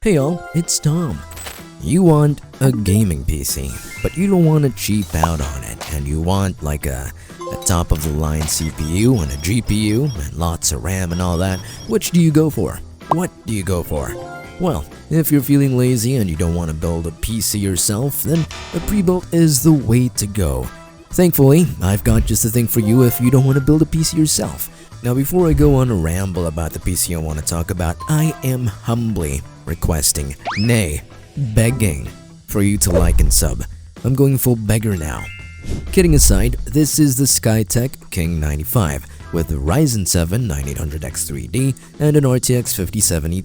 Hey y'all, it's Tom. You want a gaming PC, but you don't want to cheap out on it, and you want like a top-of-the-line CPU and a GPU and lots of RAM and all that. Which do you go for? What do you go for? Well, if you're feeling lazy and you don't want to build a PC yourself, then a pre-built is the way to go. Thankfully, I've got just the thing for you if you don't want to build a PC yourself. Now, before I go on a ramble about the PC I want to talk about, I am humbly requesting, nay, begging, for you to like and sub. I'm going full beggar now. Kidding aside, this is the Skytech King 95 with a Ryzen 7 9800X3D and an RTX 5070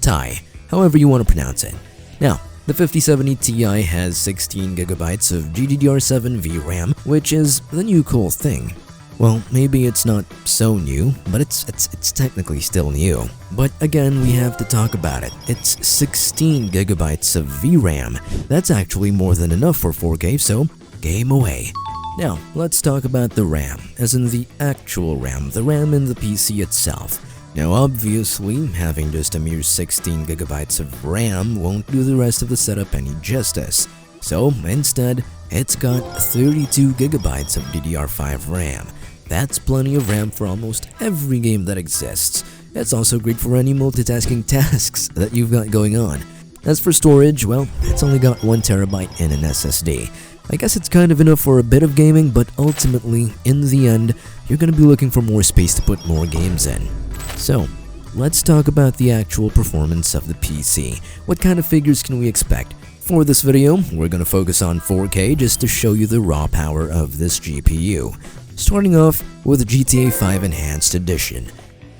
Ti, however you want to pronounce it. Now, the 5070 Ti has 16GB of GDDR7 VRAM, which is the new cool thing. Well, maybe it's not so new, but it's technically still new. But again, we have to talk about it. It's 16GB of VRAM. That's actually more than enough for 4K, so game away. Now, let's talk about the RAM, as in the actual RAM, the RAM in the PC itself. Now, obviously, having just a mere 16GB of RAM won't do the rest of the setup any justice. So, instead, it's got 32GB of DDR5 RAM. That's plenty of RAM for almost every game that exists. It's also great for any multitasking tasks that you've got going on. As for storage, well, it's only got 1TB in an SSD. I guess it's kind of enough for a bit of gaming, but ultimately, in the end, you're going to be looking for more space to put more games in. So, let's talk about the actual performance of the PC. What kind of figures can we expect? For this video, we're going to focus on 4K just to show you the raw power of this GPU. Starting off with GTA 5 Enhanced Edition.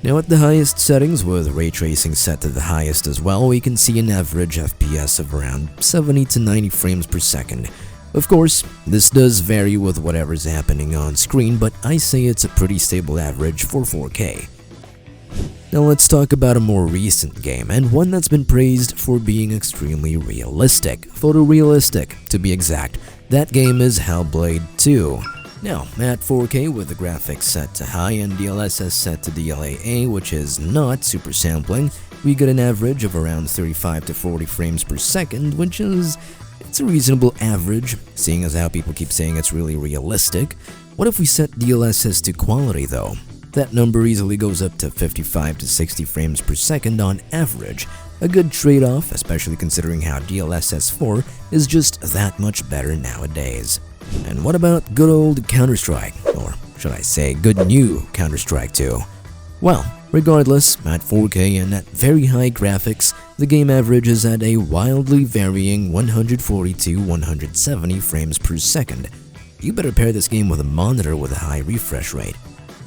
Now, at the highest settings, with ray tracing set to the highest as well, we can see an average FPS of around 70 to 90 frames per second. Of course, this does vary with whatever's happening on screen, but I say it's a pretty stable average for 4K. Now let's talk about a more recent game, and one that's been praised for being extremely realistic, photorealistic to be exact. That game is Hellblade 2. Now, at 4K with the graphics set to high and DLSS set to DLAA, which is not super sampling, we get an average of around 35 to 40 frames per second, which is it's a reasonable average, seeing as how people keep saying it's really realistic. What if we set DLSS to quality though? That number easily goes up to 55 to 60 frames per second on average. A good trade-off, especially considering how DLSS 4 is just that much better nowadays. And what about good old Counter-Strike, or should I say good new Counter-Strike 2? Well, regardless, at 4K and at very high graphics, the game average is at a wildly varying 140 to 170 frames per second. You better pair this game with a monitor with a high refresh rate.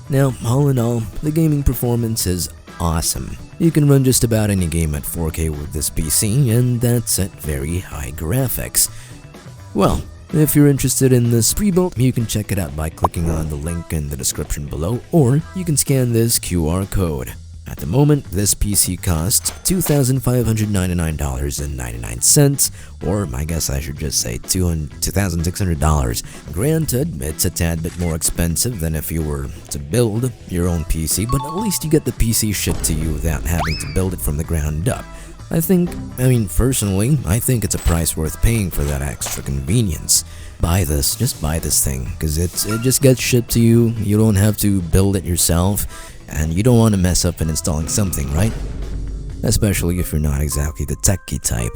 Now, all in all, the gaming performance is awesome. You can run just about any game at 4K with this PC, and that's at very high graphics. Well, if you're interested in this pre-built, you can check it out by clicking on the link in the description below, or you can scan this QR code. At the moment, this PC costs $2,599.99, or I guess I should just say $2,600. Granted, it's a tad bit more expensive than if you were to build your own PC, but at least you get the PC shipped to you without having to build it from the ground up. Personally, I think it's a price worth paying for that extra convenience. Just buy this thing, because it just gets shipped to you, you don't have to build it yourself, and you don't want to mess up in installing something, right? Especially if you're not exactly the techie type.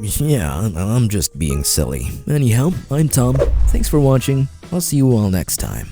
Yeah, I'm just being silly. Anyhow, I'm Tom, thanks for watching, I'll see you all next time.